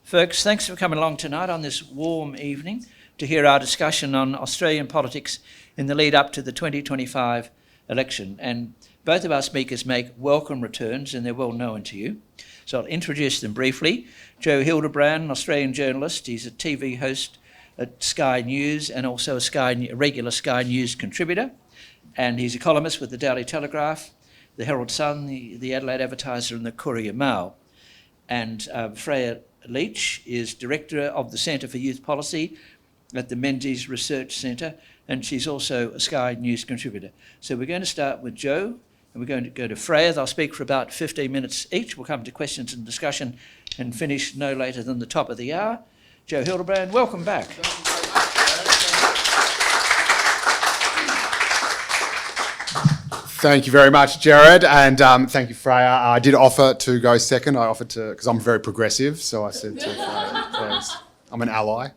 Folks, thanks for coming along tonight on this warm evening to hear our discussion on Australian politics in the lead up to the 2025 election. And both of our speakers make welcome returns, and they're well known to you. So I'll introduce them briefly. Joe Hildebrand, an Australian journalist. He's a TV host at Sky News and also a regular Sky News contributor. And he's a columnist with the Daily Telegraph, the Herald Sun, the Adelaide Advertiser and the Courier Mail. And Freya Leach is Director of the Centre for Youth Policy at the Menzies Research Centre, and she's also a Sky News contributor. So we're going to start with Joe, and we're going to go to Freya. They'll speak for about 15 minutes each. We'll come to questions and discussion and finish no later than the top of the hour. Joe Hildebrand, welcome back. Thank you very much, Gerard, and thank you, Freya. I did offer to go second. I offered to, because I'm very progressive, so I said to Freya, I'm an ally.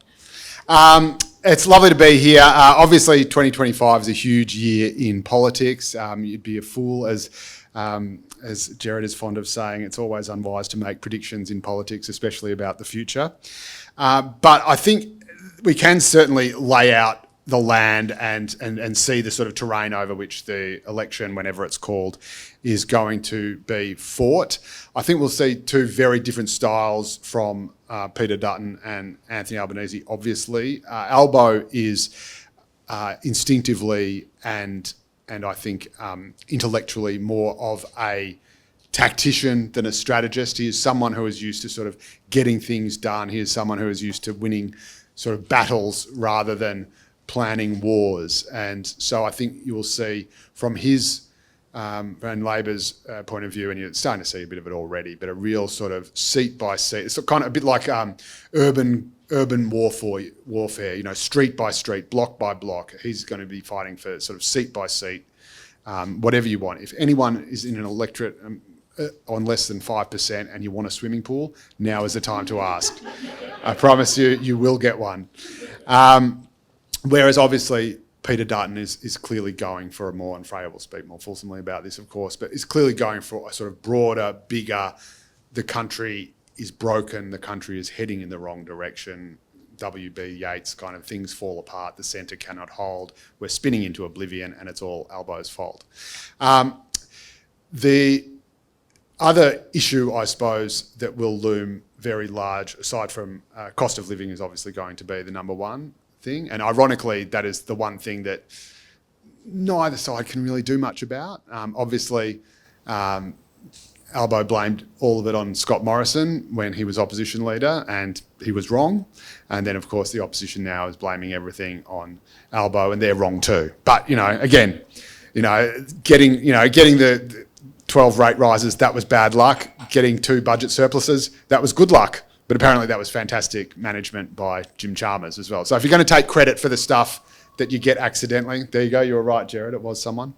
It's lovely to be here. Obviously, 2025 is a huge year in politics. You'd be a fool, as Gerard is fond of saying, it's always unwise to make predictions in politics, especially about the future. But I think we can certainly lay out the land and see the sort of terrain over which the election, whenever it's called, is going to be fought. I think we'll see two very different styles from Peter Dutton and Anthony Albanese, obviously. Albo is instinctively and I think intellectually more of a tactician than a strategist. He is someone who is used to sort of getting things done. He is someone who is used to winning sort of battles rather than planning wars. And so I think you will see from his and Labor's point of view, and you're starting to see a bit of it already, but a real sort of seat by seat. It's kind of a bit like urban warfare, you know, street by street, block by block. He's going to be fighting for sort of seat by seat, whatever you want. If anyone is in an electorate on less than 5% and you want a swimming pool, now is the time to ask. I promise you, you will get one. Whereas obviously Peter Dutton is clearly going for a more, and Freya will speak more fulsomely about this, of course, but is clearly going for a sort of broader, bigger, the country is broken, the country is heading in the wrong direction, W.B. Yeats kind of things fall apart, the centre cannot hold, we're spinning into oblivion and it's all Albo's fault. The other issue, I suppose, that will loom very large, aside from cost of living, is obviously going to be the number one thing. And ironically, that is the one thing that neither side can really do much about. Obviously, Albo blamed all of it on Scott Morrison when he was opposition leader, and he was wrong. And then, of course, the opposition now is blaming everything on Albo, and they're wrong too. But, you know, again, getting the 12 rate rises, that was bad luck. Getting 2 budget surpluses, that was good luck. But apparently that was fantastic management by Jim Chalmers as well. So if you're going to take credit for the stuff that you get accidentally, there you go, you were right, Gerard, it was someone.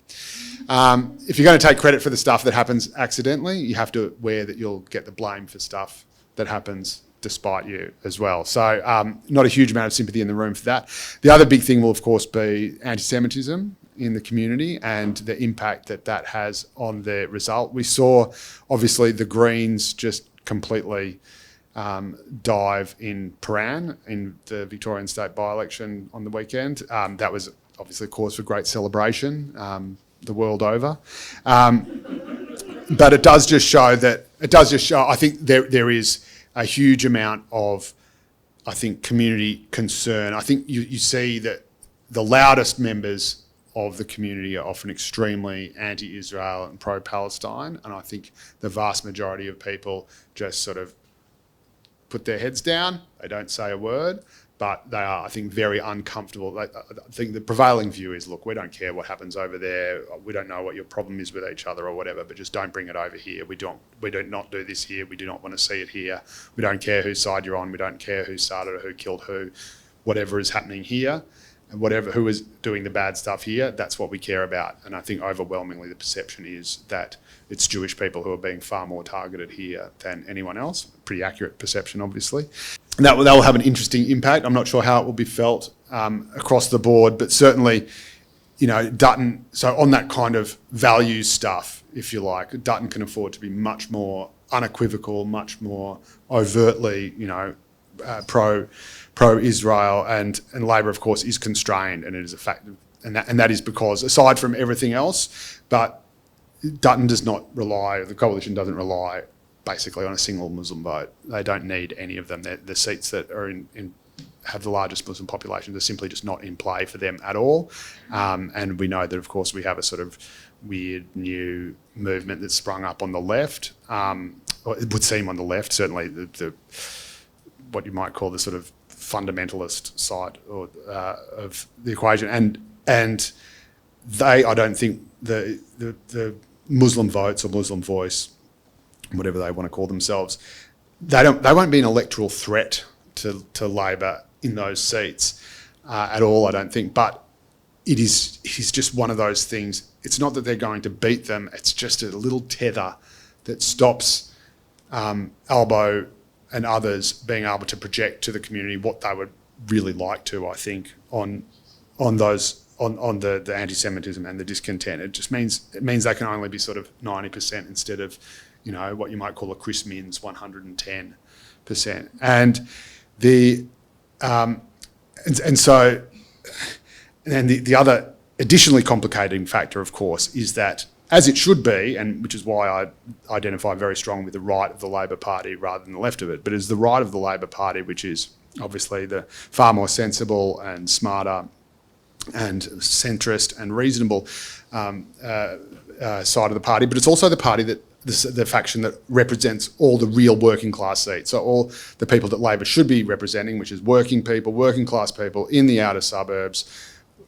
If you're going to take credit for the stuff that happens accidentally, you have to aware that you'll get the blame for stuff that happens despite you as well. So not a huge amount of sympathy in the room for that. The other big thing will, of course, be anti-Semitism in the community and the impact that that has on the result. We saw, obviously, the Greens just completely dive in Paran in the Victorian state by-election on the weekend. That was obviously a cause for great celebration the world over. But it does just show, I think there is a huge amount of, I think, community concern. I think you see that the loudest members of the community are often extremely anti-Israel and pro-Palestine. And I think the vast majority of people just sort of put their heads down, they don't say a word, but they are, I think, very uncomfortable. I think the prevailing view is, look, we don't care what happens over there, we don't know what your problem is with each other or whatever, but just don't bring it over here. We do not do this here, we do not want to see it here. We don't care whose side you're on, we don't care who started or who killed who. Whatever is happening here, and who is doing the bad stuff here, that's what we care about. And I think overwhelmingly the perception is that it's Jewish people who are being far more targeted here than anyone else. Pretty accurate perception, obviously. And that will have an interesting impact. I'm not sure how it will be felt across the board, but certainly, Dutton, so on that kind of values stuff, if you like, Dutton can afford to be much more unequivocal, much more overtly, pro-Israel, and Labor, of course, is constrained, and it is a fact, and that is because, aside from everything else, but Dutton does not rely, the coalition doesn't rely basically on a single Muslim vote. They don't need any of them. The seats that are have the largest Muslim populations are simply just not in play for them at all. And we know that, of course, we have a sort of weird new movement that's sprung up on the left, or it would seem on the left, certainly the what you might call the sort of fundamentalist side of the equation. And they, I don't think, the Muslim votes or Muslim voice, whatever they want to call themselves, they won't be an electoral threat to Labor in those seats at all, I don't think. But it is just one of those things. It's not that they're going to beat them. It's just a little tether that stops Albo and others being able to project to the community what they would really like to, I think, on the anti-Semitism and the discontent. It just means they can only be sort of 90% instead of, what you might call a Chris Minns 110%. And the other additionally complicating factor, of course, is that, as it should be, and which is why I identify very strongly with the right of the Labor Party rather than the left of it, but it's the right of the Labor Party which is obviously the far more sensible and smarter and centrist and reasonable side of the party, but it's also the party that the faction that represents all the real working class seats. So all the people that Labor should be representing, which is working people, working class people in the outer suburbs,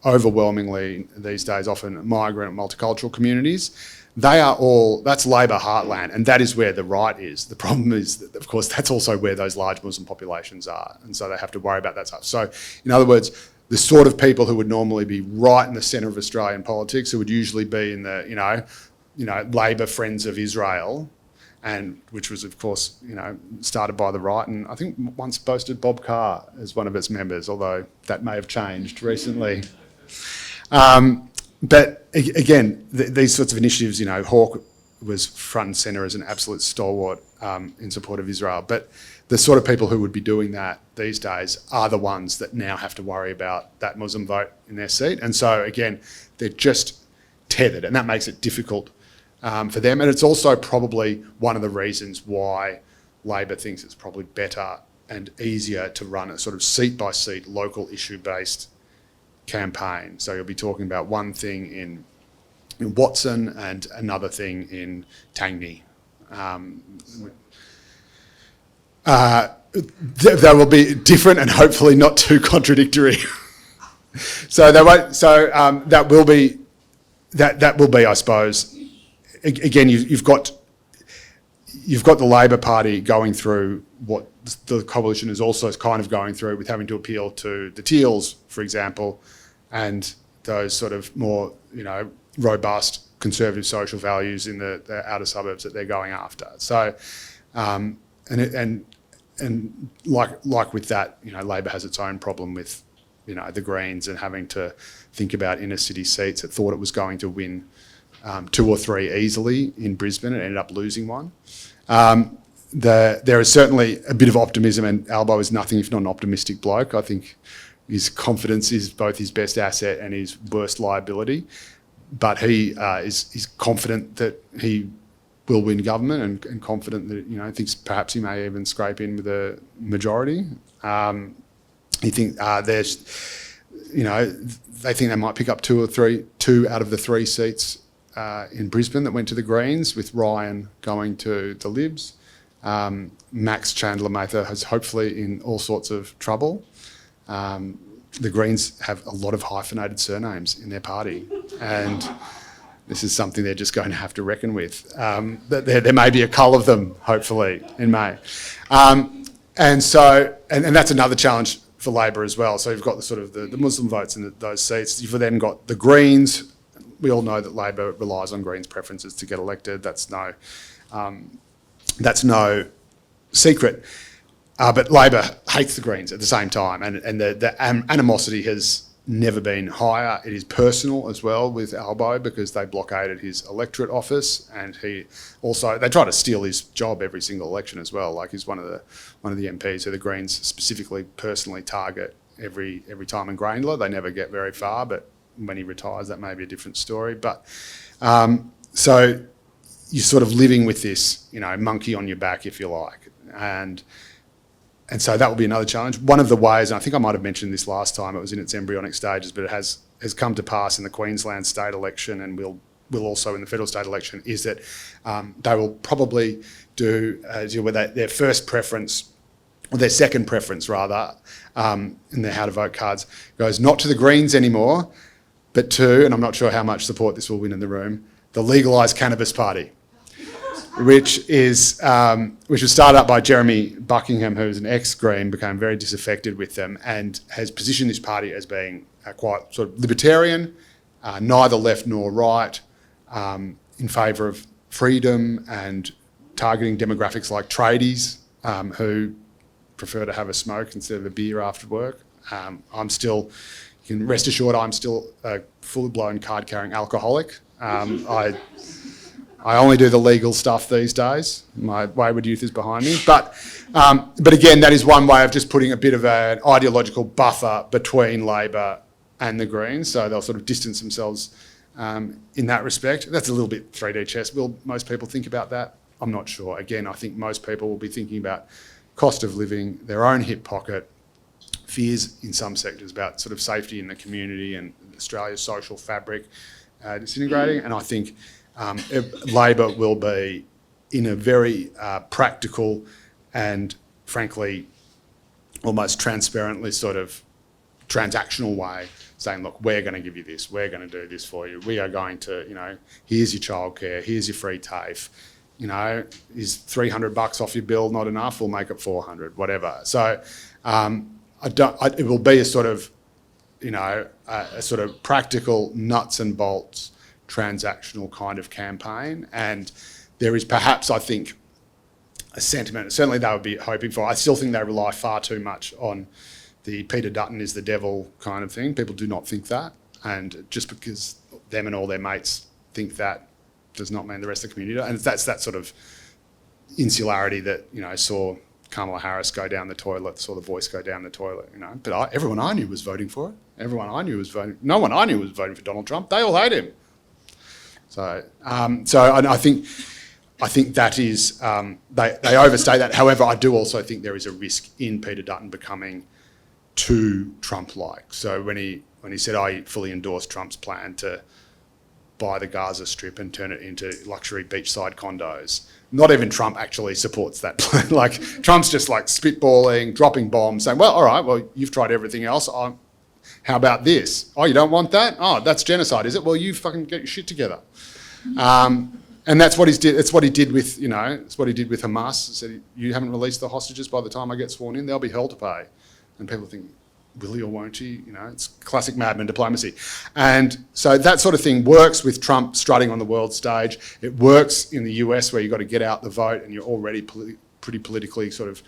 overwhelmingly these days often migrant multicultural communities. That's Labor heartland, and that is where the right is. The problem is that, of course, that's also where those large Muslim populations are, and so they have to worry about that stuff. So, in other words, the sort of people who would normally be right in the centre of Australian politics, who would usually be in the, Labor Friends of Israel, and which was, of course, started by the right, and I think once boasted Bob Carr as one of its members, although that may have changed recently. But again, these sorts of initiatives, Hawke was front and centre as an absolute stalwart in support of Israel. But the sort of people who would be doing that these days are the ones that now have to worry about that Muslim vote in their seat. And so, again, they're just tethered, and that makes it difficult for them. And it's also probably one of the reasons why Labor thinks it's probably better and easier to run a sort of seat-by-seat, local issue-based campaign. So you'll be talking about one thing in Watson and another thing in Tangney. They will be different and hopefully not too contradictory. So they won't. So that will be, I suppose. Again, you've got the Labor Party going through what the coalition is also kind of going through, with having to appeal to the Teals, for example, and those sort of more, robust conservative social values in the outer suburbs that they're going after. So, and like with that, Labor has its own problem with, the Greens and having to think about inner city seats. It thought it was going to win 2 or 3 easily in Brisbane. It ended up losing one. There is certainly a bit of optimism, and Albo is nothing if not an optimistic bloke. I think his confidence is both his best asset and his worst liability. But he is confident that he will win government, and confident that thinks perhaps he may even scrape in with a majority. He think they think they might pick up 2 out of the 3 seats in Brisbane that went to the Greens, with Ryan going to the Libs. Max Chandler-Mather is hopefully in all sorts of trouble. The Greens have a lot of hyphenated surnames in their party, and this is something they're just going to have to reckon with. There may be a cull of them, hopefully, in May. And that's another challenge for Labor as well. So you've got the sort of the Muslim votes in those seats. You've then got the Greens. We all know that Labor relies on Greens' preferences to get elected. That's no secret. But Labor hates the Greens at the same time, and the animosity has never been higher. It is personal as well with Albo because they blockaded his electorate office, and they try to steal his job every single election as well. Like, he's one of the MPs who the Greens specifically personally target every time in Grayndler. They never get very far, but when he retires, that may be a different story. But so you're sort of living with this, monkey on your back, if you like, and so that will be another challenge. One of the ways, and I think I might have mentioned this last time, it was in its embryonic stages, but it has come to pass in the Queensland state election, and will also in the federal state election, is that they will probably deal with their first preference, or their second preference rather, in their how to vote cards, goes not to the Greens anymore, but to, and I'm not sure how much support this will win in the room, the Legalised Cannabis Party, which was started up by Jeremy Buckingham, who's an ex-Green, became very disaffected with them, and has positioned this party as being quite sort of libertarian, neither left nor right, in favour of freedom and targeting demographics like tradies who prefer to have a smoke instead of a beer after work. You can rest assured I'm still a full-blown card-carrying alcoholic. I only do the legal stuff these days. My wayward youth is behind me. But again, that is one way of just putting a bit of an ideological buffer between Labor and the Greens. So they'll sort of distance themselves in that respect. That's a little bit 3D chess. Will most people think about that? I'm not sure. Again, I think most people will be thinking about cost of living, their own hip pocket, fears in some sectors about sort of safety in the community and Australia's social fabric disintegrating. And I think Labor will be in a very practical and frankly almost transparently sort of transactional way saying, look, we're going to give you this, we're going to do this for you, we are going to, here's your childcare, here's your free TAFE, is $300 off your bill not enough? We'll make it 400, whatever. So it will be a sort of, a sort of practical nuts and bolts transactional kind of campaign. And there is perhaps, I think, a sentiment, certainly they would be hoping for. I still think they rely far too much on the Peter Dutton is the devil kind of thing. People do not think that. And just because them and all their mates think that does not mean the rest of the community. And that's that sort of insularity that, saw Kamala Harris go down the toilet, saw the voice go down the toilet, But everyone I knew was voting for it. No one I knew was voting for Donald Trump. They all hate him. So I think that is, they overstate that. However, I do also think there is a risk in Peter Dutton becoming too Trump-like. So when he said, I fully endorse Trump's plan to buy the Gaza Strip and turn it into luxury beachside condos, not even Trump actually supports that plan. Like, Trump's just like spitballing, dropping bombs, saying, well, all right, well, you've tried everything else. How about this? Oh, you don't want that? Oh, that's genocide, is it? Well, you fucking get your shit together. And that's what he did. It's what he did with, it's what he did with Hamas. He said, you haven't released the hostages by the time I get sworn in, they'll be hell to pay. And people think, will he or won't he? It's classic madman diplomacy. And so that sort of thing works with Trump strutting on the world stage. It works in the US where you've got to get out the vote and you're already pretty politically sort of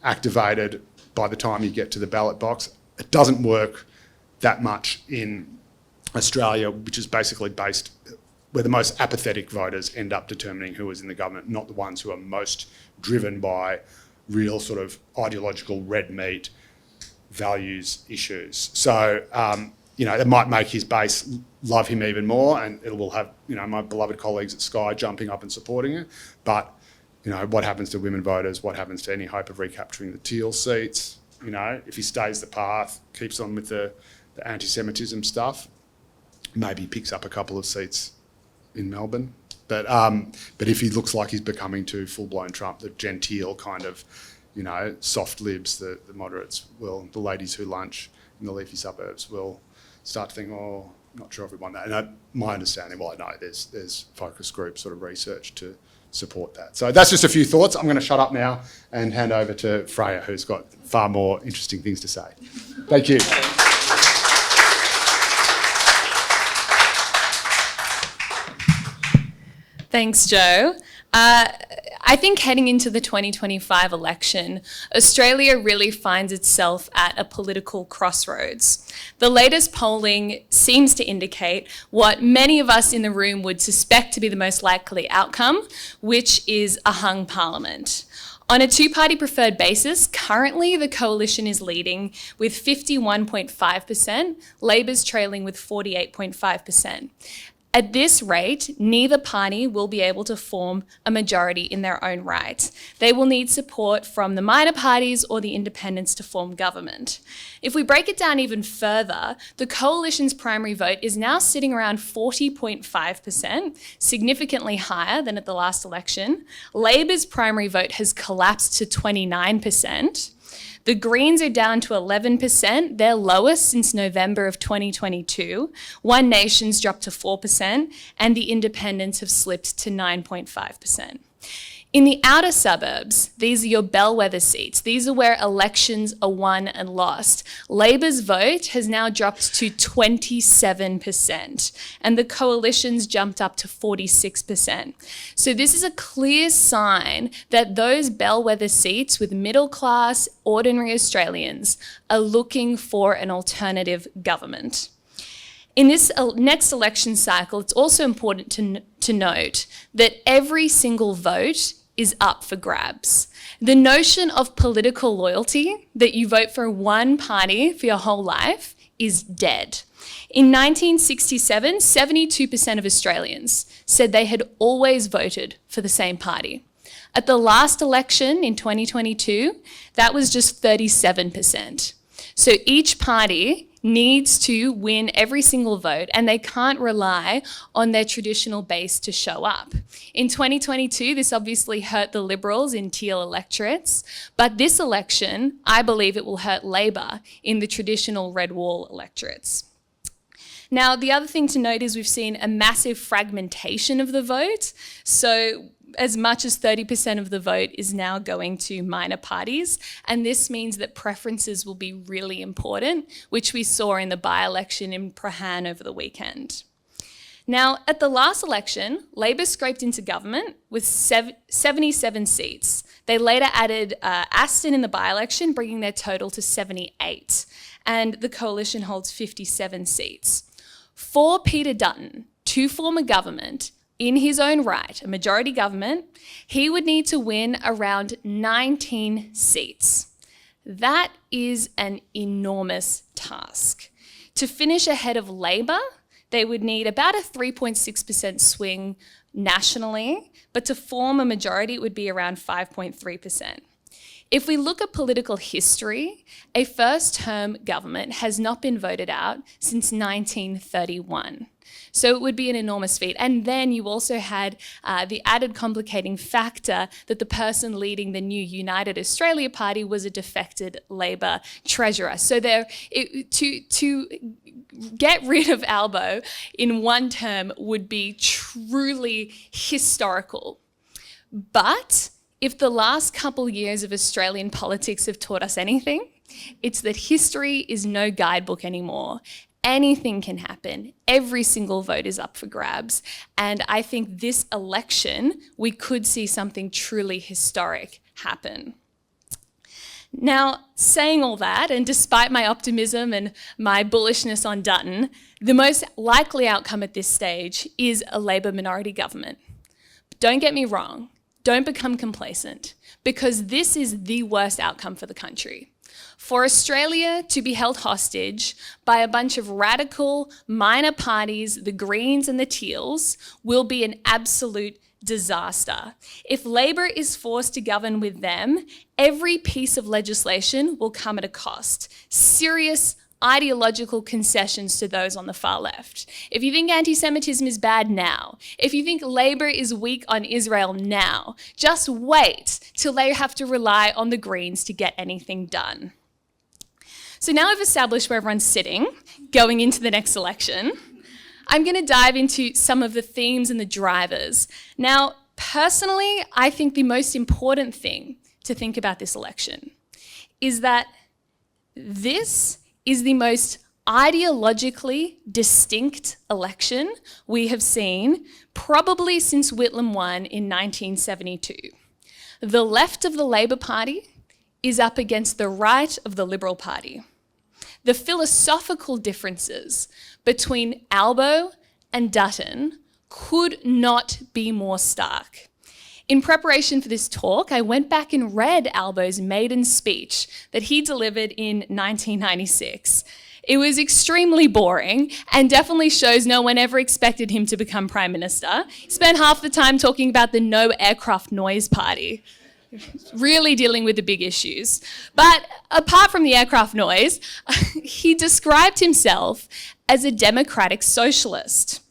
activated by the time you get to the ballot box. It doesn't work that much in Australia, which is basically based where the most apathetic voters end up determining who is in the government, not the ones who are most driven by real sort of ideological red meat values issues. So, it might make his base love him even more, and it will have, my beloved colleagues at Sky jumping up and supporting it. But, what happens to women voters? What happens to any hope of recapturing the Teal seats? If he stays the path, keeps on with the anti-Semitism stuff, maybe picks up a couple of seats in Melbourne. But if he looks like he's becoming too full-blown Trump, the genteel kind of, soft libs, the moderates will, the ladies who lunch in the leafy suburbs will start to think, oh, not sure if we want that. And my understanding, well, I know there's focus group sort of research to support that. So that's just a few thoughts. I'm going to shut up now and hand over to Freya, who's got far more interesting things to say. Thank you. Thanks, Joe. I think heading into the 2025 election, Australia really finds itself at a political crossroads. The latest polling seems to indicate what many of us in the room would suspect to be the most likely outcome, which is a hung parliament. On a two-party preferred basis, currently the coalition is leading with 51.5%, Labor's trailing with 48.5%. At this rate, neither party will be able to form a majority in their own right. They will need support from the minor parties or the independents to form government. If we break it down even further, the coalition's primary vote is now sitting around 40.5%, significantly higher than at the last election. Labor's primary vote has collapsed to 29%. The Greens are down to 11%, their lowest since November of 2022. One Nation's dropped to 4%, and the Independents have slipped to 9.5%. In the outer suburbs, these are your bellwether seats. These are where elections are won and lost. Labor's vote has now dropped to 27%, and the coalition's jumped up to 46%. So this is a clear sign that those bellwether seats with middle-class, ordinary Australians are looking for an alternative government. In this next election cycle, it's also important to note that every single vote is up for grabs. The notion of political loyalty, that you vote for one party for your whole life, is dead. In 1967, 72% of Australians said they had always voted for the same party. At the last election in 2022, that was just 37%. So each party needs to win every single vote, and they can't rely on their traditional base to show up. In 2022, this obviously hurt the Liberals in teal electorates, but this election, I believe it will hurt Labor in the traditional red wall electorates. Now, the other thing to note is we've seen a massive fragmentation of the vote. So as much as 30% of the vote is now going to minor parties, and this means that preferences will be really important, which we saw in the by-election in Prahan over the weekend. Now, at the last election, Labor scraped into government with 77 seats. They later added Aston in the by-election, bringing their total to 78, and the coalition holds 57 seats. For Peter Dutton to form a government in his own right, a majority government, he would need to win around 19 seats. That is an enormous task. To finish ahead of Labor, they would need about a 3.6% swing nationally, but to form a majority, it would be around 5.3%. If we look at political history, a first-term government has not been voted out since 1931. So it would be an enormous feat. And then you also had the added complicating factor that the person leading the new United Australia Party was a defected Labor treasurer. So to get rid of Albo in one term would be truly historical. But if the last couple years of Australian politics have taught us anything, it's that history is no guidebook anymore. Anything can happen. Every single vote is up for grabs. And I think this election, we could see something truly historic happen. Now, saying all that, and despite my optimism and my bullishness on Dutton, the most likely outcome at this stage is a Labor minority government. But don't get me wrong. Don't become complacent, because this is the worst outcome for the country. For Australia to be held hostage by a bunch of radical minor parties, the Greens and the Teals, will be an absolute disaster. If Labor is forced to govern with them, every piece of legislation will come at a cost. Serious ideological concessions to those on the far left. If you think anti-Semitism is bad now, if you think Labor is weak on Israel now, just wait till they have to rely on the Greens to get anything done. So now I've established where everyone's sitting going into the next election, I'm going to dive into some of the themes and the drivers. Now, personally, I think the most important thing to think about this election is that this is the most ideologically distinct election we have seen probably since Whitlam won in 1972. The left of the Labor Party is up against the right of the Liberal Party. The philosophical differences between Albo and Dutton could not be more stark. In preparation for this talk, I went back and read Albo's maiden speech that he delivered in 1996. It was extremely boring and definitely shows no one ever expected him to become Prime Minister. He spent half the time talking about the no aircraft noise party, really dealing with the big issues. But apart from the aircraft noise, he described himself as a democratic socialist,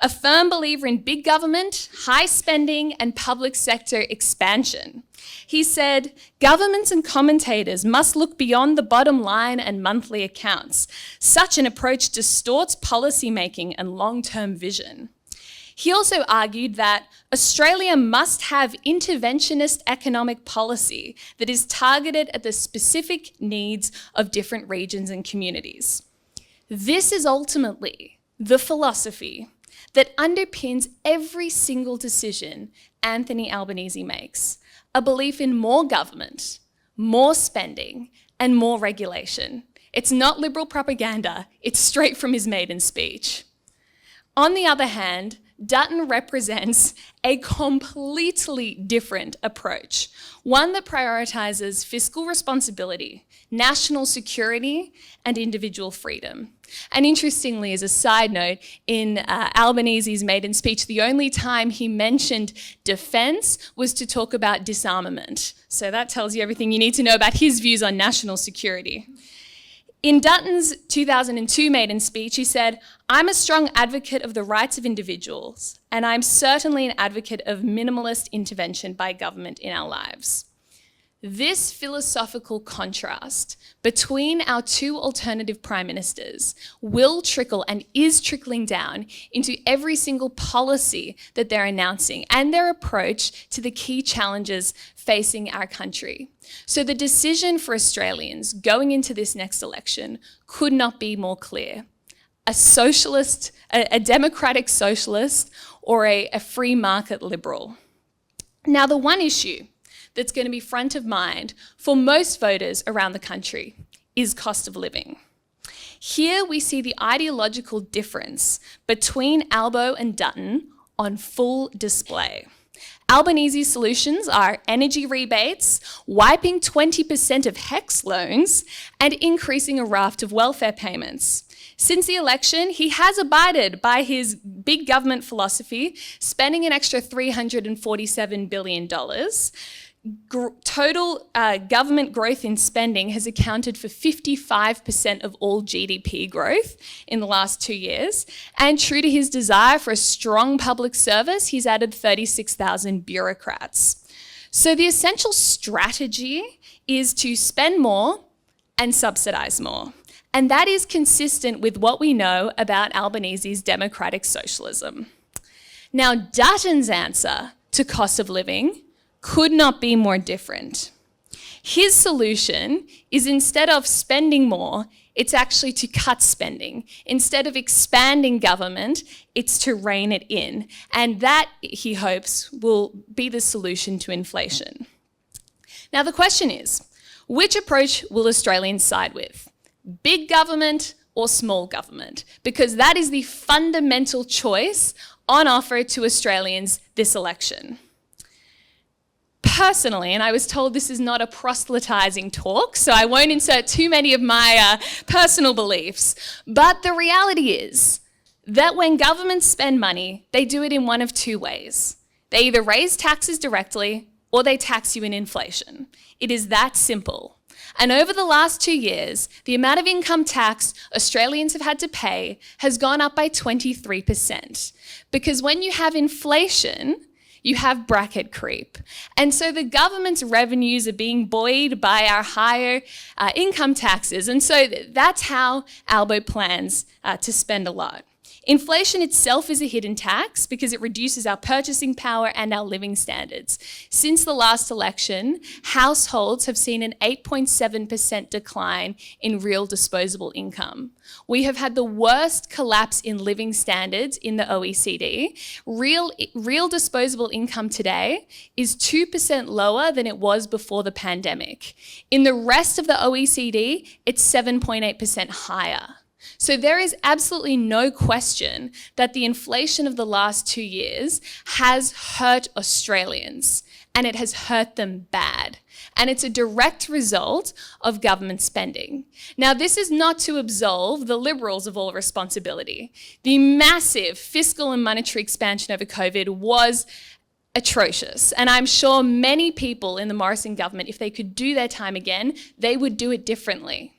a firm believer in big government, high spending, and public sector expansion. He said, governments and commentators must look beyond the bottom line and monthly accounts. Such an approach distorts policymaking and long-term vision. He also argued that Australia must have interventionist economic policy that is targeted at the specific needs of different regions and communities. This is ultimately the philosophy that underpins every single decision Anthony Albanese makes, a belief in more government, more spending, and more regulation. It's not liberal propaganda, it's straight from his maiden speech. On the other hand, Dutton represents a completely different approach, one that prioritises fiscal responsibility, national security, and individual freedom. And interestingly, as a side note, in Albanese's maiden speech, the only time he mentioned defence was to talk about disarmament. So that tells you everything you need to know about his views on national security. In Dutton's 2002 maiden speech, he said, "I'm a strong advocate of the rights of individuals, and I'm certainly an advocate of minimalist intervention by government in our lives." This philosophical contrast between our two alternative prime ministers will trickle and is trickling down into every single policy that they're announcing and their approach to the key challenges facing our country. So the decision for Australians going into this next election could not be more clear. A socialist, a democratic socialist, or a free market liberal. Now, the one issue that's going to be front of mind for most voters around the country is cost of living. Here we see the ideological difference between Albo and Dutton on full display. Albanese's solutions are energy rebates, wiping 20% of HECS loans, and increasing a raft of welfare payments. Since the election, he has abided by his big government philosophy, spending an extra $347 billion. Total government growth in spending has accounted for 55% of all GDP growth in the last 2 years. And true to his desire for a strong public service, he's added 36,000 bureaucrats. So the essential strategy is to spend more and subsidise more. And that is consistent with what we know about Albanese's democratic socialism. Now, Dutton's answer to cost of living could not be more different. His solution is, instead of spending more, it's actually to cut spending. Instead of expanding government, it's to rein it in. And that, he hopes, will be the solution to inflation. Now, the question is, which approach will Australians side with? Big government or small government? Because that is the fundamental choice on offer to Australians this election. Personally, and I was told this is not a proselytizing talk, so I won't insert too many of my personal beliefs, but the reality is that when governments spend money, they do it in one of two ways. They either raise taxes directly or they tax you in inflation. It is that simple. And over the last 2 years, the amount of income tax Australians have had to pay has gone up by 23%. Because when you have inflation, you have bracket creep. And so the government's revenues are being buoyed by our higher income taxes. And so that's how Albo plans to spend a lot. Inflation itself is a hidden tax because it reduces our purchasing power and our living standards. Since the last election, households have seen an 8.7% decline in real disposable income. We have had the worst collapse in living standards in the OECD. Real disposable income today is 2% lower than it was before the pandemic. In the rest of the OECD, it's 7.8% higher. So there is absolutely no question that the inflation of the last 2 years has hurt Australians, and it has hurt them bad. And it's a direct result of government spending. Now, this is not to absolve the Liberals of all responsibility. The massive fiscal and monetary expansion over COVID was atrocious. And I'm sure many people in the Morrison government, if they could do their time again, they would do it differently.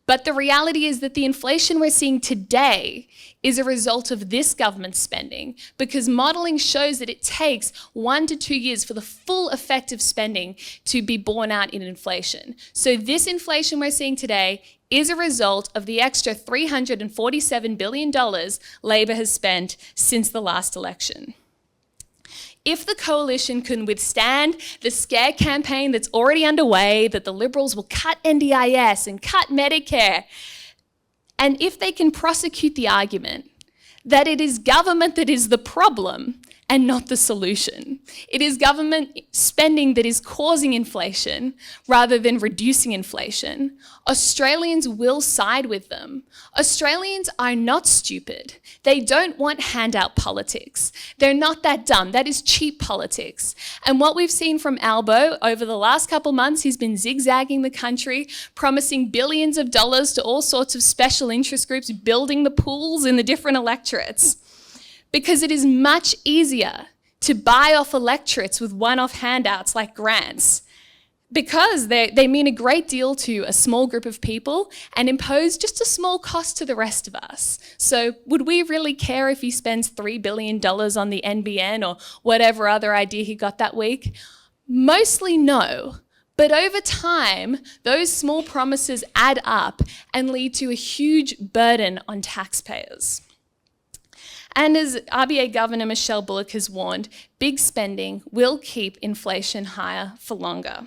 But the reality is that the inflation we're seeing today is a result of this government's spending, because modelling shows that it takes 1 to 2 years for the full effect of spending to be borne out in inflation. So this inflation we're seeing today is a result of the extra $347 billion Labor has spent since the last election. If the coalition can withstand the scare campaign that's already underway, that the Liberals will cut NDIS and cut Medicare, and if they can prosecute the argument that it is government that is the problem and not the solution, it is government spending that is causing inflation rather than reducing inflation, Australians will side with them. Australians are not stupid. They don't want handout politics. They're not that dumb. That is cheap politics. And what we've seen from Albo over the last couple months, he's been zigzagging the country, promising billions of dollars to all sorts of special interest groups, building the pools in the different electorates. Because it is much easier to buy off electorates with one-off handouts like grants, because they mean a great deal to a small group of people and impose just a small cost to the rest of us. So would we really care if he spends $3 billion on the NBN or whatever other idea he got that week? Mostly no. But over time, those small promises add up and lead to a huge burden on taxpayers. And as RBA Governor Michelle Bullock has warned, big spending will keep inflation higher for longer.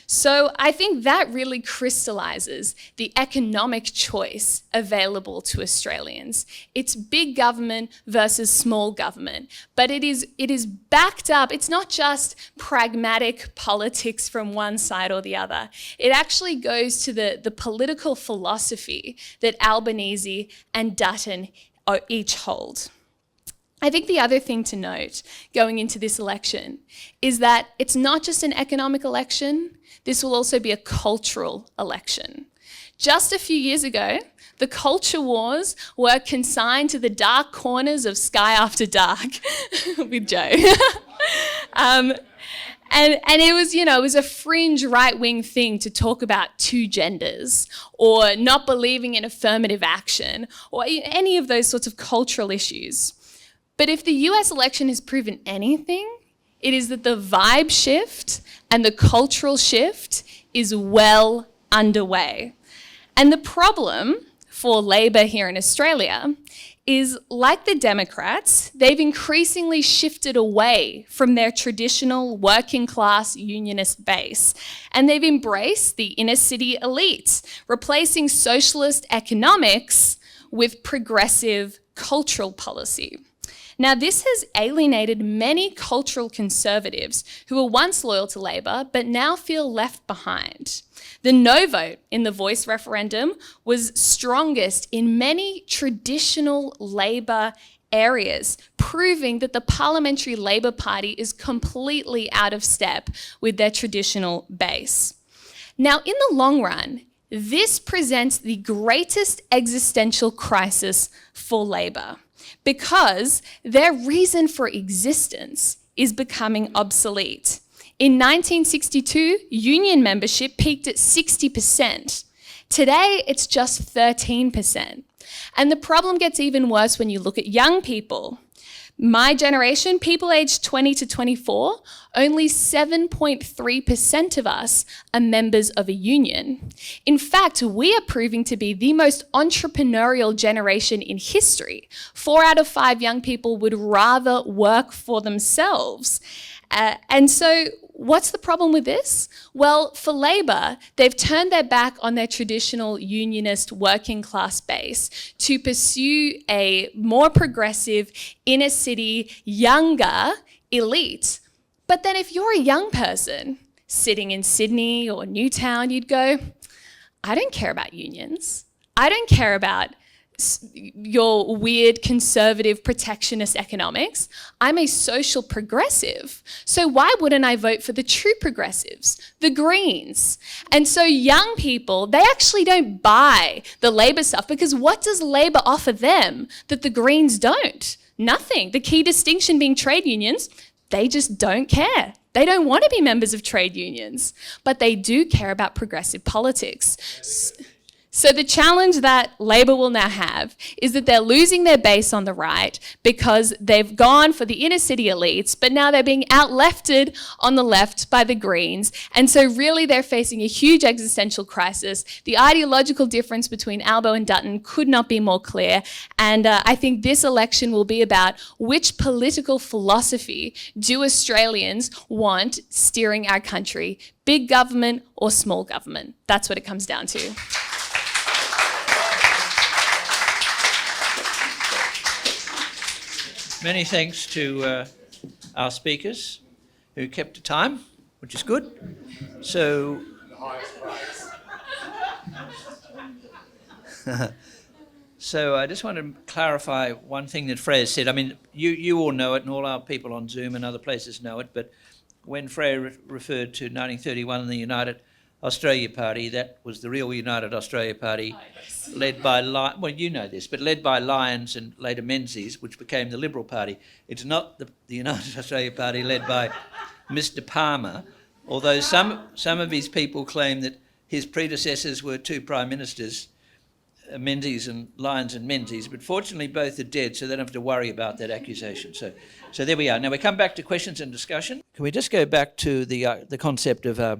So I think that really crystallises the economic choice available to Australians. It's big government versus small government, but it is backed up. It's not just pragmatic politics from one side or the other. It actually goes to the political philosophy that Albanese and Dutton each hold. I think the other thing to note going into this election is that it's not just an economic election, this will also be a cultural election. Just a few years ago, the culture wars were consigned to the dark corners of Sky After Dark with Joe. And it was, it was a fringe right-wing thing to talk about two genders or not believing in affirmative action or any of those sorts of cultural issues. But if the US election has proven anything, it is that the vibe shift and the cultural shift is well underway. And the problem for Labor here in Australia is, like the Democrats, they've increasingly shifted away from their traditional working class unionist base, and they've embraced the inner city elites, replacing socialist economics with progressive cultural policy. Now, this has alienated many cultural conservatives who were once loyal to Labor but now feel left behind. The no vote in the Voice referendum was strongest in many traditional Labor areas, proving that the Parliamentary Labor Party is completely out of step with their traditional base. Now, in the long run, this presents the greatest existential crisis for Labor, because their reason for existence is becoming obsolete. In 1962, union membership peaked at 60%. Today, it's just 13%. And the problem gets even worse when you look at young people, My generation, people aged 20 to 24, only 7.3% of us are members of a union. In fact, we are proving to be the most entrepreneurial generation in history. 4 out of 5 young people would rather work for themselves. And so what's the problem with this? Well, for Labor, they've turned their back on their traditional unionist working class base to pursue a more progressive, inner city, younger elite. But then if you're a young person sitting in Sydney or Newtown, you'd go, I don't care about unions. I don't care about your weird conservative protectionist economics. I'm a social progressive. So why wouldn't I vote for the true progressives, the Greens? And so young people, they actually don't buy the Labor stuff because what does Labor offer them that the Greens don't? Nothing. The key distinction being trade unions, they just don't care. They don't want to be members of trade unions, but they do care about progressive politics. So the challenge that Labor will now have is that they're losing their base on the right because they've gone for the inner city elites, but now they're being out-lefted on the left by the Greens. And so really they're facing a huge existential crisis. The ideological difference between Albo and Dutton could not be more clear. And I think this election will be about which political philosophy do Australians want steering our country, big government or small government. That's what it comes down to. Many thanks to our speakers who kept to time, which is good. So, so I just want to clarify one thing that Freya said. I mean, you all know it, and all our people on Zoom and other places know it, but when Freya referred to 1931 and the United Australia Party, that was the real United Australia Party, led by, well, you know this, but led by Lyons and later Menzies, which became the Liberal Party. It's not the United Australia Party led by Mr. Palmer, although some of his people claim that his predecessors were 2 prime ministers, Menzies and Lyons and Menzies, but fortunately both are dead, so they don't have to worry about that accusation. So there we are. Now we come back to questions and discussion. Can we just go back to the concept of a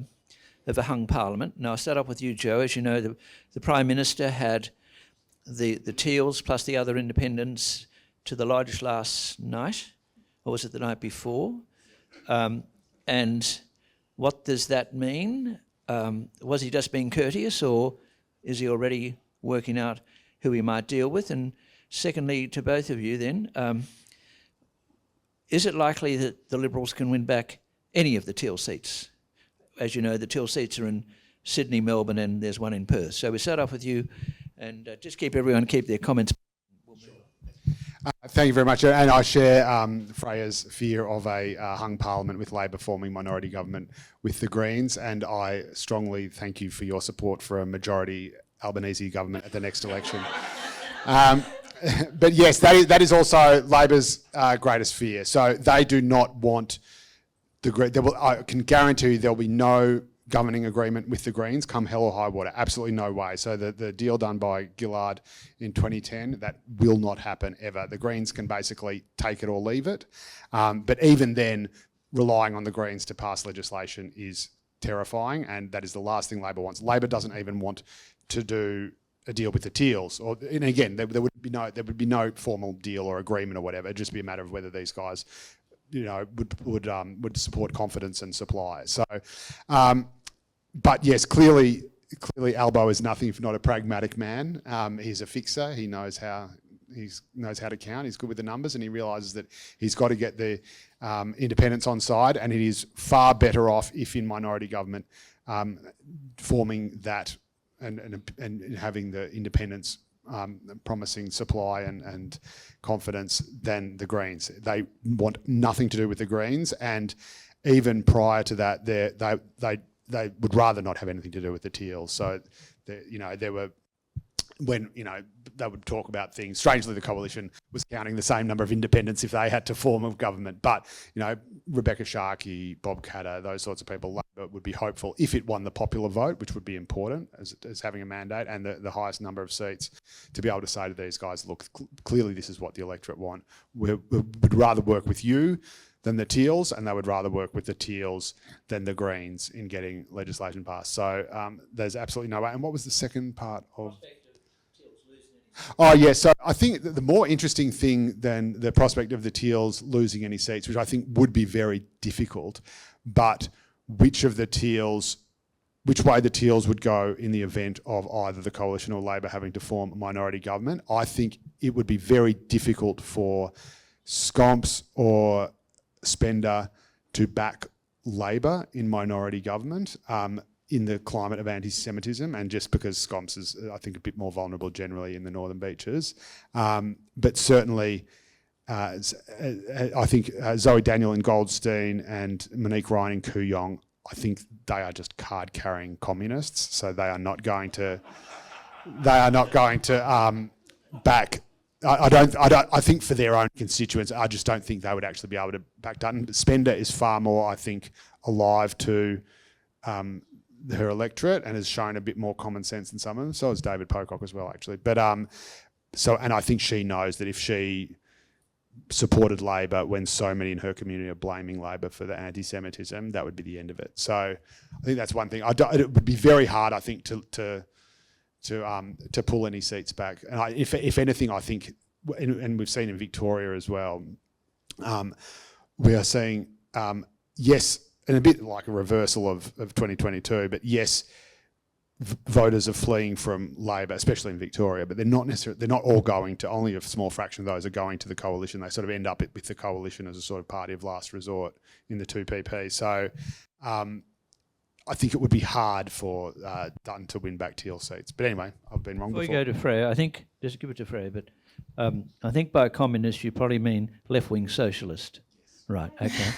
hung parliament? Now, I'll start off with you, Joe. As you know, the Prime Minister had the Teals plus the other independents to the lodge last night, or was it the night before? And what does that mean? Was he just being courteous, or is he already working out who he might deal with? And secondly, to both of you then, is it likely that the Liberals can win back any of the Teal seats? As you know, the Teal seats are in Sydney, Melbourne, and there's one in Perth. So we start off with you, and just keep their comments. Thank you very much. And I share Freya's fear of a hung parliament with Labor forming minority government with the Greens, and I strongly thank you for your support for a majority Albanese government at the next election. But yes, that is also Labor's greatest fear. So they do not want I can guarantee you there'll be no governing agreement with the Greens come hell or high water. Absolutely no way. So the deal done by Gerard in 2010, that will not happen ever. The Greens can basically take it or leave it. But even then, relying on the Greens to pass legislation is terrifying, and that is the last thing Labor wants. Labor doesn't even want to do a deal with the Teals, and again, there would be no formal deal or agreement or whatever. It'd just be a matter of whether these guys, would support confidence and supply. So, but yes, clearly Albo is nothing if not a pragmatic man. He's a fixer. He knows how to count. He's good with the numbers, and he realises that he's got to get the independents on side, and he is far better off if in minority government forming that and having the independents promising supply and confidence than the Greens. They want nothing to do with the Greens, and even prior to that, they would rather not have anything to do with the Teals. So, there were when, they would talk about things. Strangely, the coalition was counting the same number of independents if they had to form a government. But, Rebecca Sharkey, Bob Catter, those sorts of people, Labor would be hopeful if it won the popular vote, which would be important as having a mandate and the highest number of seats, to be able to say to these guys, look, clearly this is what the electorate want. We would rather work with you than the Teals, and they would rather work with the Teals than the Greens in getting legislation passed. So there's absolutely no way. And what was the second part of... Oh, yeah. So I think the more interesting thing than the prospect of the Teals losing any seats, which I think would be very difficult, but which way the Teals would go in the event of either the Coalition or Labor having to form a minority government. I think it would be very difficult for Scomps or Spender to back Labor in minority government. In the climate of anti-Semitism, and just because Scomps is, I think, a bit more vulnerable generally in the Northern Beaches. But certainly, I think Zoe Daniel in Goldstein and Monique Ryan in Kooyong, I think they are just card-carrying communists, so they are not going to back. I think for their own constituents, I just don't think they would actually be able to back Dutton. Spender is far more, I think, alive to her electorate and has shown a bit more common sense than some of them. So is David Pocock as well, actually. But and I think she knows that if she supported Labor when so many in her community are blaming Labor for the anti-Semitism, that would be the end of it. So I think that's one thing. It would be very hard, I think, to pull any seats back. And if anything, I think, and we've seen in Victoria as well, we are seeing yes. And a bit like a reversal of 2022, but yes, voters are fleeing from Labor, especially in Victoria, but they're not all going to, only a small fraction of those are going to the Coalition. They sort of end up with the Coalition as a sort of party of last resort in the 2PP. So I think it would be hard for Dutton to win back Teal seats. But anyway, I've been wrong before. Before we go to Freya, I think, just give it to Freya, but I think by communist you probably mean left-wing socialist. Yes. Right, okay.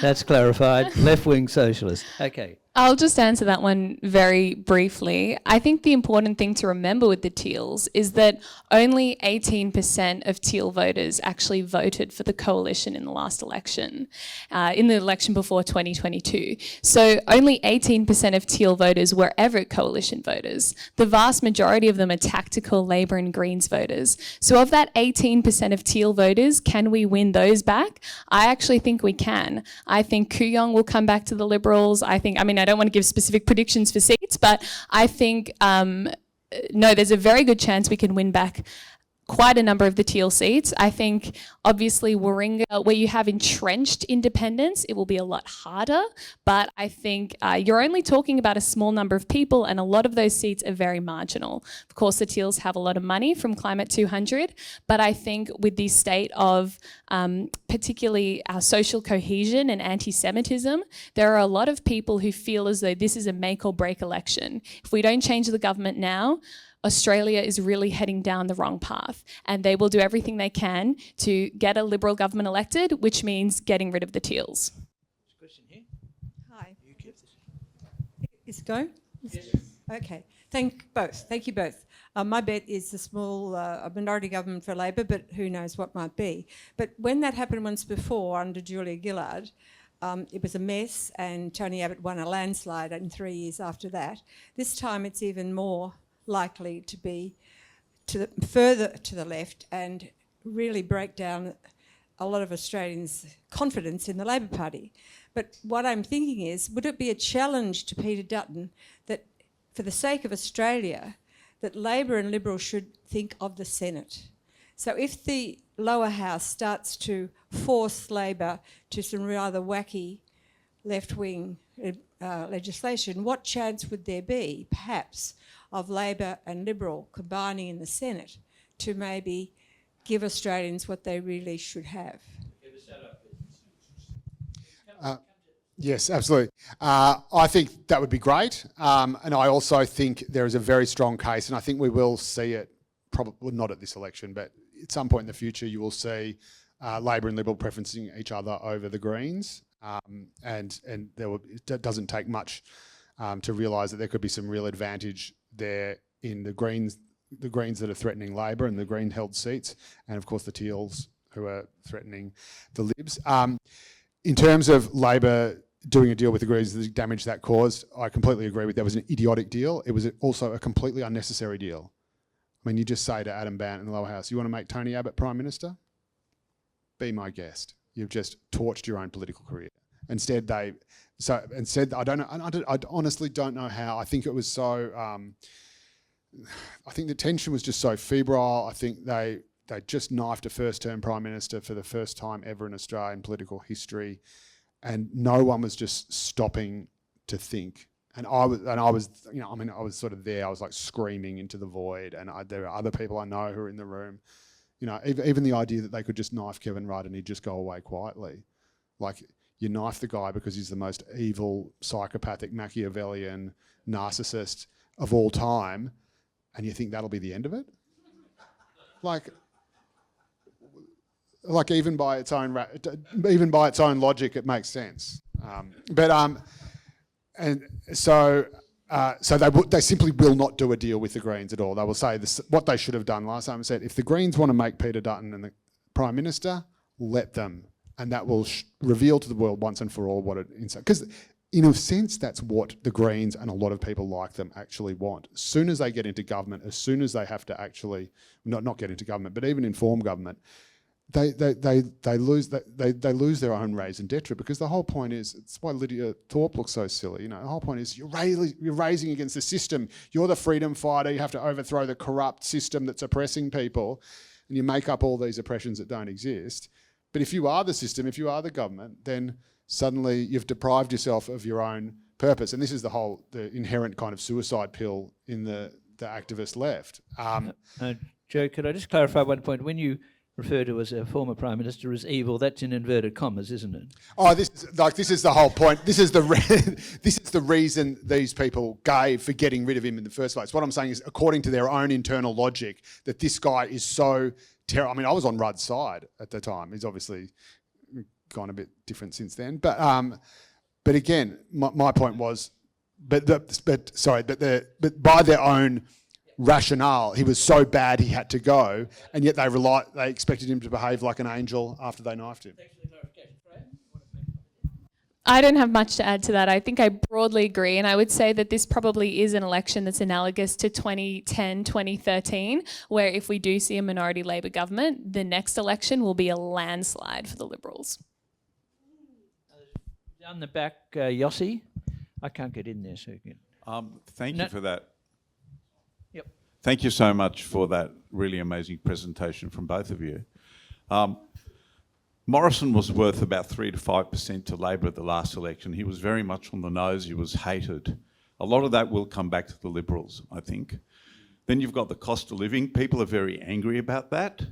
That's clarified. Left-wing socialist. Okay. I'll just answer that one very briefly. I think the important thing to remember with the Teals is that only 18% of Teal voters actually voted for the Coalition in the last election, in the election before 2022. So only 18% of Teal voters were ever Coalition voters. The vast majority of them are tactical Labor and Greens voters. So of that 18% of Teal voters, can we win those back? I actually think we can. I think Kooyong will come back to the Liberals. I don't want to give specific predictions for seats, but I think, no, there's a very good chance we can win back quite a number of the Teal seats. I think, obviously, Warringah, where you have entrenched independents, it will be a lot harder, but I think you're only talking about a small number of people, and a lot of those seats are very marginal. Of course, the Teals have a lot of money from Climate 200, but I think with the state of particularly our social cohesion and anti-Semitism, there are a lot of people who feel as though this is a make or break election. If we don't change the government now, Australia is really heading down the wrong path, and they will do everything they can to get a Liberal government elected, which means getting rid of the Teals. Question here. Hi. Is it go? Yes. Okay. Thank you both. My bet is a small minority government for Labor, but who knows what might be. But when that happened once before under Julia Gillard, it was a mess, and Tony Abbott won a landslide in 3 years after that. This time it's even more likely to be further to the left and really break down a lot of Australians' confidence in the Labor Party. But what I'm thinking is, would it be a challenge to Peter Dutton that, for the sake of Australia, that Labor and Liberals should think of the Senate? So if the lower house starts to force Labor to some rather wacky left-wing legislation, what chance would there be, perhaps, of Labor and Liberal combining in the Senate to maybe give Australians what they really should have? Yes, absolutely. I think that would be great. And I also think there is a very strong case, and I think we will see it, probably not at this election, but at some point in the future you will see Labor and Liberal preferencing each other over the Greens. And it doesn't take much to realise that there could be some real advantage there in the Greens the Greens that are threatening Labor and the Green-held seats, and of course the Teals who are threatening the Libs. In terms of Labor doing a deal with the Greens, the damage that caused, I completely agree with. That was an idiotic deal. It was also a completely unnecessary deal. I mean, you just say to Adam Bandt in the lower house, you want to make Tony Abbott Prime Minister? Be my guest. You've just torched your own political career. Instead, I honestly don't know how. I think it was so, I think the tension was just so febrile. I think they just knifed a first-term Prime Minister for the first time ever in Australian political history, and no one was just stopping to think. And I was, you know, I mean, I was sort of there. I was like screaming into the void, and there are other people I know who are in the room. You know, even the idea that they could just knife Kevin Rudd and he'd just go away quietly, like you knife the guy because he's the most evil, psychopathic, Machiavellian narcissist of all time, and you think that'll be the end of it? Like even by its own logic, it makes sense. And so they simply will not do a deal with the Greens at all. They will say this, what they should have done last time. Said if the Greens want to make Peter Dutton and the Prime Minister, let them, and that will reveal to the world once and for all what it is. Because in a sense, that's what the Greens and a lot of people like them actually want. As soon as they get into government, as soon as they have to actually not get into government, but even inform government, they lose their own raison d'etre, because the whole point is, it's why Lydia Thorpe looks so silly. You know, the whole point is you're raising against the system. You're the freedom fighter. You have to overthrow the corrupt system that's oppressing people, and you make up all these oppressions that don't exist. But if you are the system, if you are the government, then suddenly you've deprived yourself of your own purpose. And this is the inherent kind of suicide pill in the activist left. Joe, could I just clarify one point? When you refer to as a former Prime Minister as evil, that's in inverted commas, isn't it? Oh, this is the whole point. This is the reason these people gave for getting rid of him in the first place. What I'm saying is, according to their own internal logic, that this guy is so terrible. I mean, I was on Rudd's side at the time. He's obviously gone a bit different since then. But again, my point was, but by their own rationale, he was so bad he had to go, and yet they expected him to behave like an angel after they knifed him. Thanks for the clarification. Freya, you want to make I don't have much to add to that. I think I broadly agree, and I would say that this probably is an election that's analogous to 2010, 2013, where if we do see a minority Labor government, the next election will be a landslide for the Liberals. down the back, Yossi. I can't get in there, so you can. Thank you for that. Yep. Thank you so much for that really amazing presentation from both of you. Morrison was worth about 3 to 5% to Labor at the last election. He was very much on the nose. He was hated. A lot of that will come back to the Liberals, I think. Then you've got the cost of living. People are very angry about that.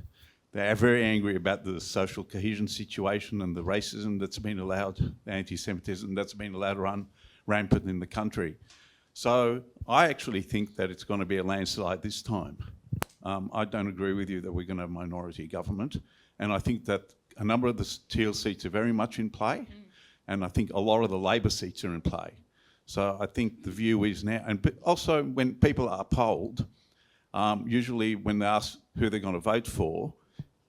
They are very angry about the social cohesion situation and the racism that's been allowed, the anti-Semitism that's been allowed to run rampant in the country. So I actually think that it's going to be a landslide this time. I don't agree with you that we're going to have a minority government. And I think that a number of the Teal seats are very much in play. And I think a lot of the Labor seats are in play. So I think the view is now, and also when people are polled, usually when they ask who they're going to vote for,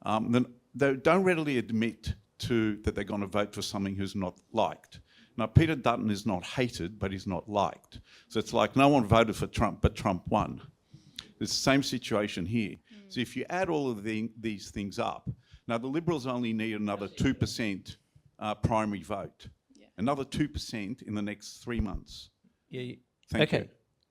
then they don't readily admit that they're going to vote for something who's not liked. Now, Peter Dutton is not hated, but he's not liked. So it's like no one voted for Trump, but Trump won. It's the same situation here. So if you add all of these things up, now the Liberals only need another 2% primary vote. Yeah. Another 2% in the next 3 months. Yeah. Thank you.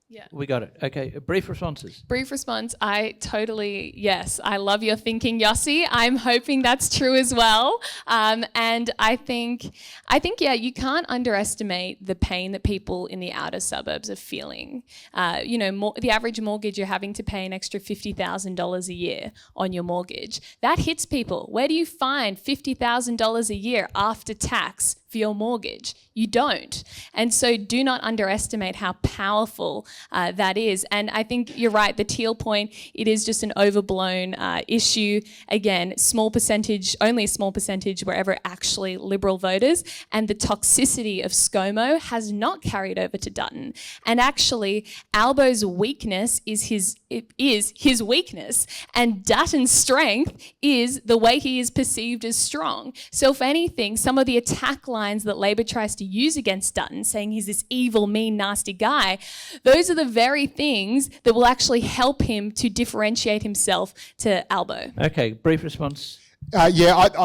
Yeah. We got it. Okay, brief responses. Brief response, yes, I love your thinking, Yossi. I'm hoping that's true as well. And I think, you can't underestimate the pain that people in the outer suburbs are feeling. The average mortgage, you're having to pay an extra $50,000 a year on your mortgage. That hits people. Where do you find $50,000 a year after tax for for your mortgage. You don't. And so do not underestimate how powerful that is. And I think you're right, the teal point, it is just an overblown issue. Again, small percentage, only a small percentage wherever actually Liberal voters, and the toxicity of ScoMo has not carried over to Dutton. And actually, Albo's weakness is his weakness, and Dutton's strength is the way he is perceived as strong. So if anything, some of the attack lines that Labor tries to use against Dutton, saying he's this evil, mean, nasty guy, those are the very things that will actually help him to differentiate himself to Albo. Okay, brief response. I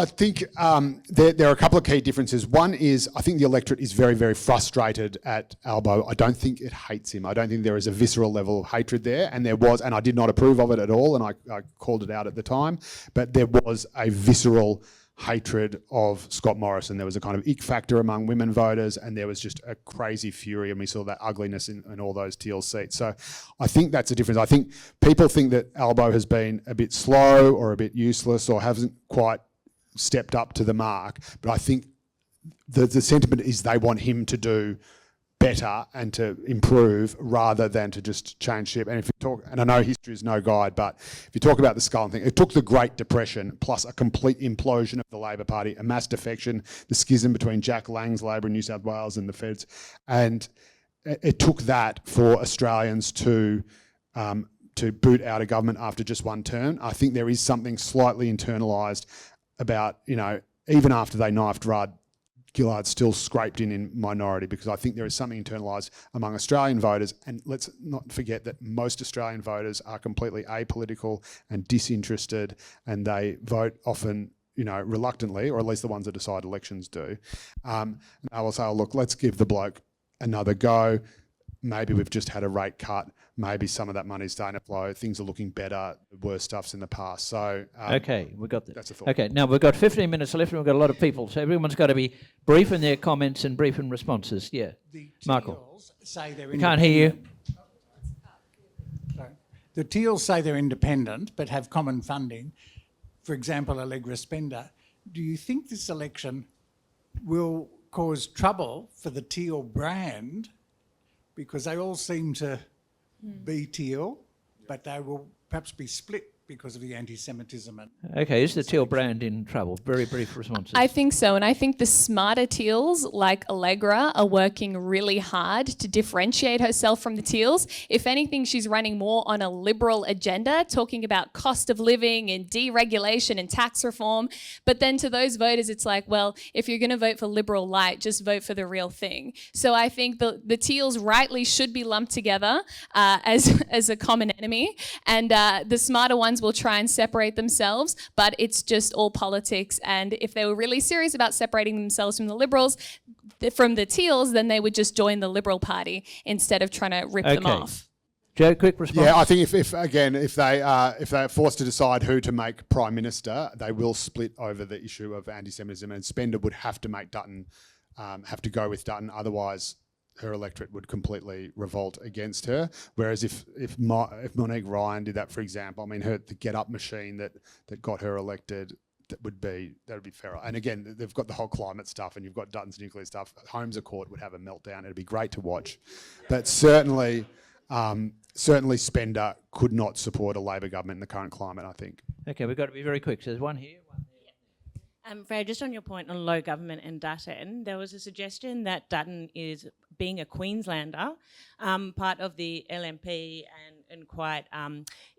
think there are a couple of key differences. One is I think the electorate is very, very frustrated at Albo. I don't think it hates him. I don't think there is a visceral level of hatred there, and there was, and I did not approve of it at all, and I called it out at the time, but there was a visceral hatred of Scott Morrison. There was a kind of ick factor among women voters, and there was just a crazy fury, and we saw that ugliness in all those teal seats. So I think that's a difference. I think people think that Albo has been a bit slow or a bit useless or hasn't quite stepped up to the mark, but I think the sentiment is they want him to do better and to improve rather than to just change ship. And if you talk, and I know history is no guide, but if you talk about the Scullin thing, it took the Great Depression plus a complete implosion of the Labor Party, a mass defection, the schism between Jack Lang's Labor in New South Wales and the Feds, and it took that for Australians to boot out a government after just one term. I think there is something slightly internalised about, even after they knifed Rudd, Gillard still scraped in minority, because I think there is something internalised among Australian voters. And let's not forget that most Australian voters are completely apolitical and disinterested, and they vote often, reluctantly, or at least the ones that decide elections do. And I will say, look, let's give the bloke another go. Maybe we've just had a rate cut. Maybe some of that money's starting to flow. Things are looking better. The worst stuff's in the past. So Okay, we got that. That's a thought. Okay, now we've got 15 minutes left, and we've got a lot of people, so everyone's got to be brief in their comments and brief in responses. Yeah, The Michael. Teals say they're We can't hear you. Sorry. The Teals say they're independent but have common funding. For example, Allegra Spender. Do you think this election will cause trouble for the Teal brand? Because they all seem to be teal, but they will perhaps be split because of the anti-Semitism. Okay, is the teal brand in trouble? Very brief responses. I think so, and I think the smarter teals like Allegra are working really hard to differentiate herself from the teals. If anything, she's running more on a liberal agenda, talking about cost of living and deregulation and tax reform. But then to those voters, it's like, well, if you're going to vote for liberal light, just vote for the real thing. So I think the teals rightly should be lumped together as a common enemy, and the smarter ones will try and separate themselves, but it's just all politics. And if they were really serious about separating themselves from the Liberals, from the Teals, then they would just join the Liberal Party instead of trying to rip them off. Joe, quick response. Yeah, I think if they are forced to decide who to make Prime Minister, they will split over the issue of anti-Semitism, and Spender would have to make Dutton, have to go with Dutton, otherwise her electorate would completely revolt against her. Whereas if Monique Ryan did that, for example, I mean, the Get Up machine that got her elected, that would be feral. And again, they've got the whole climate stuff, and you've got Dutton's nuclear stuff. Holmes a Court would have a meltdown. It'd be great to watch, but certainly Spender could not support a Labor government in the current climate, I think. Okay, we've got to be very quick. So there's one here, one there. Freya, just on your point on low government and Dutton, there was a suggestion that Dutton is, being a Queenslander, part of the LNP and quite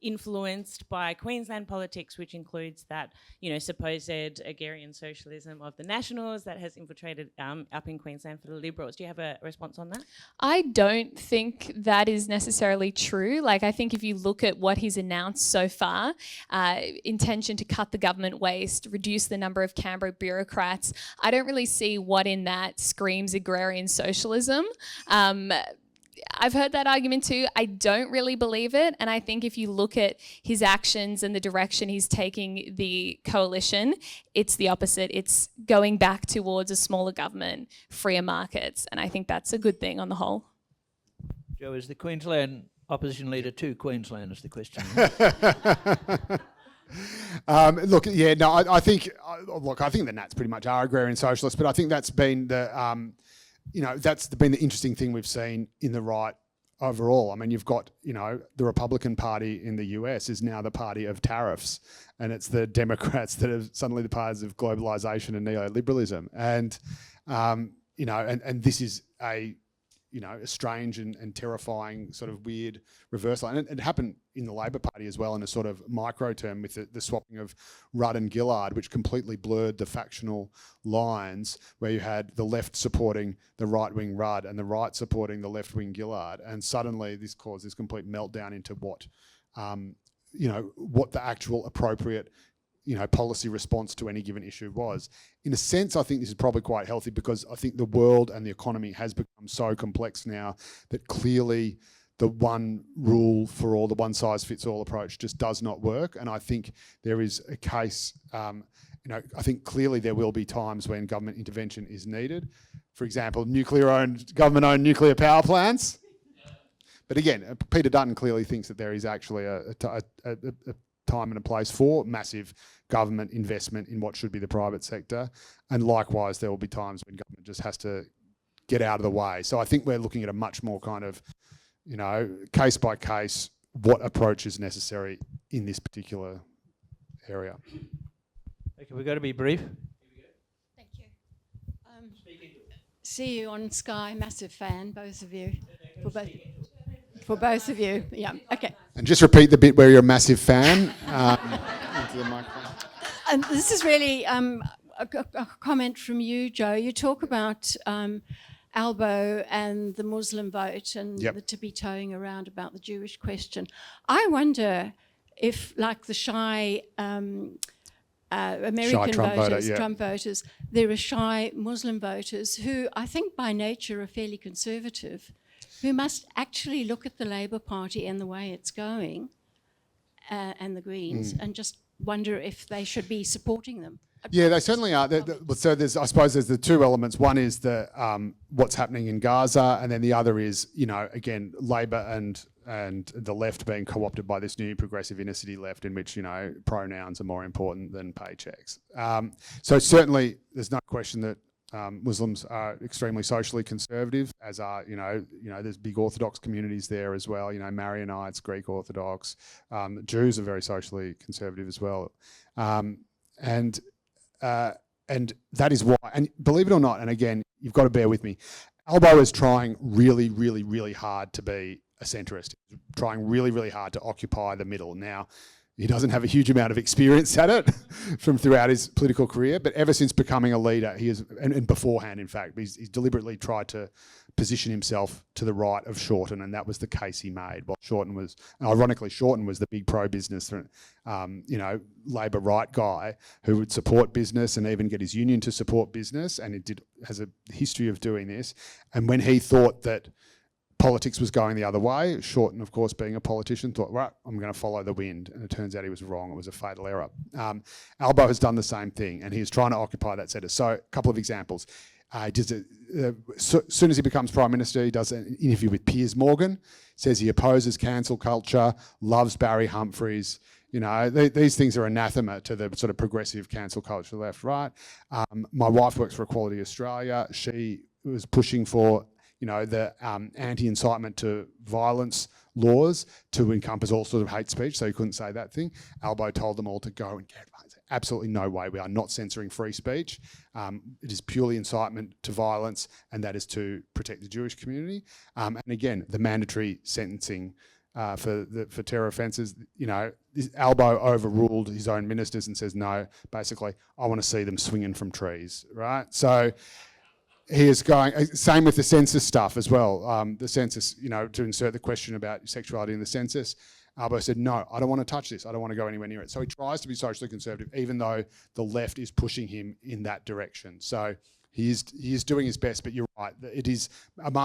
influenced by Queensland politics, which includes that, supposed agrarian socialism of the Nationals that has infiltrated up in Queensland for the Liberals. Do you have a response on that? I don't think that is necessarily true. Like, I think if you look at what he's announced so far, intention to cut the government waste, reduce the number of Canberra bureaucrats, I don't really see what in that screams agrarian socialism. I've heard that argument too. I don't really believe it. And I think if you look at his actions and the direction he's taking the coalition, it's the opposite. It's going back towards a smaller government, freer markets. And I think that's a good thing on the whole. Joe, is the Queensland opposition leader to Queensland is the question. Look, yeah, no, I think the Nats pretty much are agrarian socialists, but I think that's been that's been the interesting thing we've seen in the right overall. I mean, you've got, the Republican Party in the US is now the party of tariffs, and it's the Democrats that are suddenly the parties of globalization and neoliberalism. And, and this is a strange and terrifying sort of weird reversal. And it happened in the Labor Party as well in a sort of micro term with the swapping of Rudd and Gillard, which completely blurred the factional lines, where you had the left supporting the right-wing Rudd and the right supporting the left-wing Gillard. And suddenly this caused this complete meltdown into what the actual appropriate policy response to any given issue was. In a sense, I think this is probably quite healthy, because I think the world and the economy has become so complex now that clearly the one rule for all, the one size fits all approach just does not work. And I think there is a case, I think clearly there will be times when government intervention is needed. For example, government-owned nuclear power plants. But again, Peter Dutton clearly thinks that there is actually a time and a place for massive government investment in what should be the private sector. And likewise, there will be times when government just has to get out of the way. So I think we're looking at a much more kind of, case by case, what approach is necessary in this particular area. Okay, we've got to be brief. Thank you. See you on Sky, massive fan, both of you. For both of you, yeah, okay. And just repeat the bit where you're a massive fan. Into the microphone. And this is really a comment from you, Joe. You talk about Albo and the Muslim vote and the tippy-toeing around about the Jewish question. I wonder if, like the shy American Trump voters, there are shy Muslim voters who I think by nature are fairly conservative, who must actually look at the Labour Party and the way it's going, and the Greens, and just wonder if they should be supporting them. Yeah, they certainly are. So I suppose there's the two elements. One is the what's happening in Gaza, and then the other is, again, Labor and the left being co-opted by this new progressive inner city left, in which pronouns are more important than paychecks. So certainly, there's no question that Muslims are extremely socially conservative, as are, there's big Orthodox communities there as well, Marianites, Greek Orthodox. Jews are very socially conservative as well. And that is why, and believe it or not, and again, you've got to bear with me, Albo is trying really, really, really hard to be a centrist, trying really, really hard to occupy the middle. Now, he doesn't have a huge amount of experience at it from throughout his political career, but ever since becoming a leader, he has, and beforehand, in fact, he's deliberately tried to position himself to the right of Shorten, and that was the case he made. While Shorten was, ironically, Shorten was the big pro-business, Labor right guy who would support business and even get his union to support business, and has a history of doing this. And when he thought that politics was going the other way, Shorten, of course, being a politician, thought, right, I'm going to follow the wind. And it turns out he was wrong. It was a fatal error. Albo has done the same thing, and he is trying to occupy that centre. So a couple of examples. Soon as he becomes Prime Minister, he does an interview with Piers Morgan, says he opposes cancel culture, loves Barry Humphries. These things are anathema to the sort of progressive cancel culture left, right? My wife works for Equality Australia. She was pushing for the anti-incitement to violence laws to encompass all sorts of hate speech, so you couldn't say that thing. Albo told them all to go and get absolutely no way. We are not censoring free speech. It is purely incitement to violence, and that is to protect the Jewish community. And again, the mandatory sentencing for terror offences. Albo overruled his own ministers and says, no, basically, I want to see them swinging from trees, right? So he is going, same with the census stuff as well. The census, to insert the question about sexuality in the census, Albo said, no, I don't want to touch this. I don't want to go anywhere near it. So he tries to be socially conservative, even though the left is pushing him in that direction. So he is doing his best, but you're right. It is,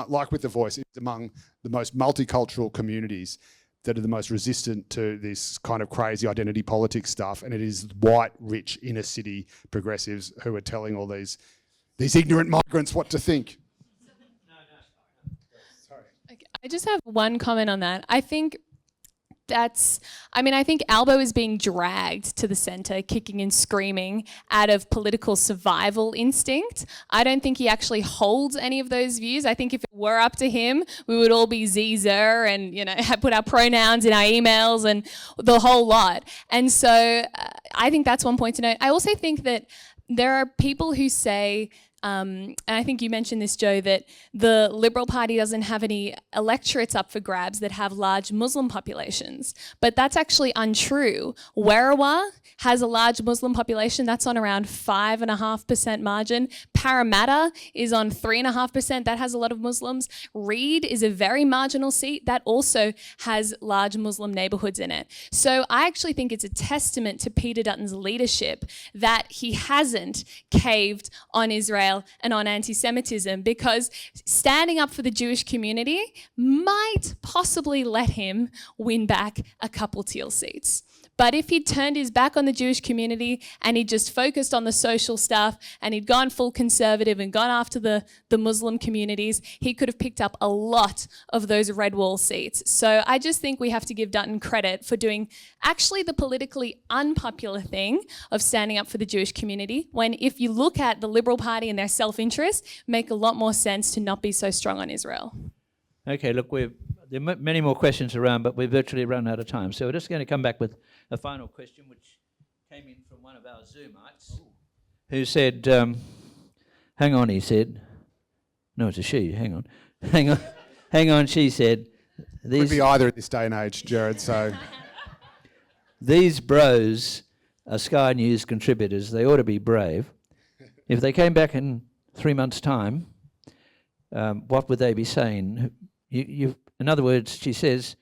like with The Voice, it's among the most multicultural communities that are the most resistant to this kind of crazy identity politics stuff. And it is white, rich, inner city progressives who are telling all these ignorant migrants what to think. I just have one comment on that. I think I think Albo is being dragged to the centre, kicking and screaming out of political survival instinct. I don't think he actually holds any of those views. I think if it were up to him, we would all be Zer and, put our pronouns in our emails and the whole lot. And so I think that's one point to note. I also think that there are people who say, and I think you mentioned this, Joe, that the Liberal Party doesn't have any electorates up for grabs that have large Muslim populations. But that's actually untrue. Werriwa has a large Muslim population. That's on around 5.5% margin. Parramatta is on 3.5%. That has a lot of Muslims. Reed is a very marginal seat. That also has large Muslim neighbourhoods in it. So I actually think it's a testament to Peter Dutton's leadership that he hasn't caved on Israel and on anti-Semitism, because standing up for the Jewish community might possibly let him win back a couple Teal seats. But if he'd turned his back on the Jewish community and he'd just focused on the social stuff and he'd gone full conservative and gone after the Muslim communities, he could have picked up a lot of those red wall seats. So I just think we have to give Dutton credit for doing actually the politically unpopular thing of standing up for the Jewish community, when if you look at the Liberal Party and their self-interest, make a lot more sense to not be so strong on Israel. Okay, look, there are many more questions around, but we've virtually run out of time. So we're just going to come back with a final question, which came in from one of our Zoomites, who said, hang on, he said. No, it's a she, hang on. Hang on, she said. Could be either in this day and age, Gerard, so... These bros are Sky News contributors. They ought to be brave. If they came back in 3 months' time, what would they be saying? In other words, she says,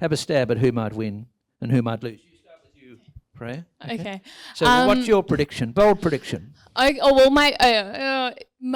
have a stab at who might win and who might lose. You start with you, Freya. Okay. So what's your prediction? Bold prediction. My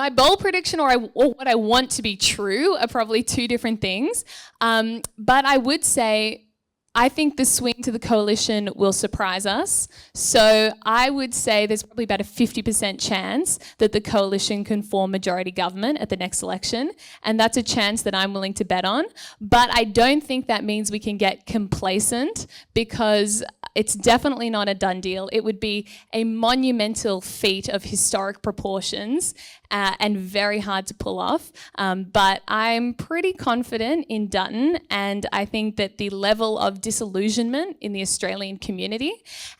bold prediction or what I want to be true are probably two different things. But I would say I think the swing to the coalition will surprise us. So I would say there's probably about a 50% chance that the coalition can form majority government at the next election. And that's a chance that I'm willing to bet on. But I don't think that means we can get complacent, because it's definitely not a done deal. It would be a monumental feat of historic proportions and very hard to pull off. But I'm pretty confident in Dutton, and I think that the level of disillusionment in the Australian community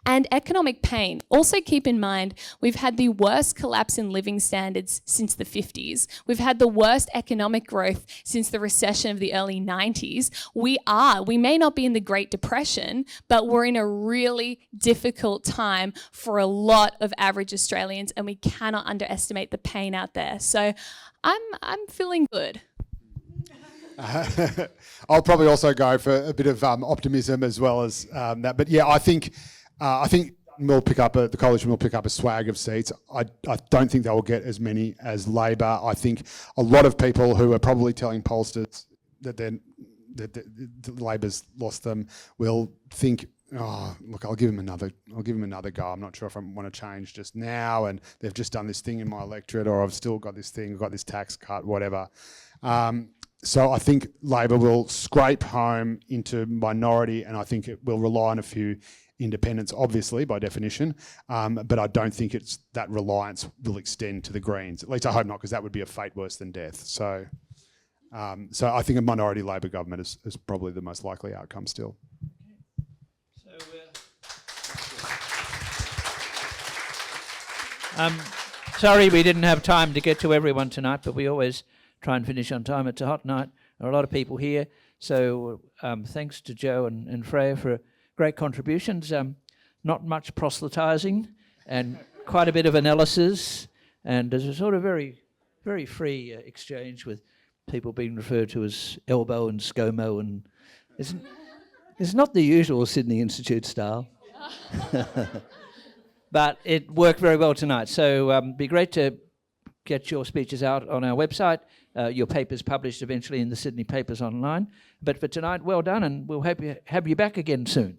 and economic pain. Also keep in mind, we've had the worst collapse in living standards since the 50s. We've had the worst economic growth since the recession of the early 90s. We may not be in the Great Depression, but we're in a really difficult time for a lot of average Australians, and we cannot underestimate the pain out there. So I'm feeling good. I'll probably also go for a bit of optimism as well as that. But yeah, I think the coalition will pick up a swag of seats. I don't think they will get as many as Labor. I think a lot of people who are probably telling pollsters that Labor's lost them will think, oh, look, I'll give him another go. I'm not sure if I want to change just now, and they've just done this thing in my electorate, or I've still got this thing, I've got this tax cut, whatever. So I think Labor will scrape home into minority, and I think it will rely on a few independents, obviously, by definition. But I don't think that reliance will extend to the Greens. At least I hope not, because that would be a fate worse than death. So I think a minority Labor government is probably the most likely outcome still. Sorry we didn't have time to get to everyone tonight, but we always try and finish on time. It's a hot night. There are a lot of people here. So thanks to Joe and Freya for great contributions. Not much proselytising and quite a bit of analysis. And there's a sort of very, very free exchange with people being referred to as Elbow and ScoMo. And it's not the usual Sydney Institute style. But it worked very well tonight. So it'd be great to get your speeches out on our website, your papers published eventually in the Sydney Papers online. But for tonight, well done, and we'll have you back again soon.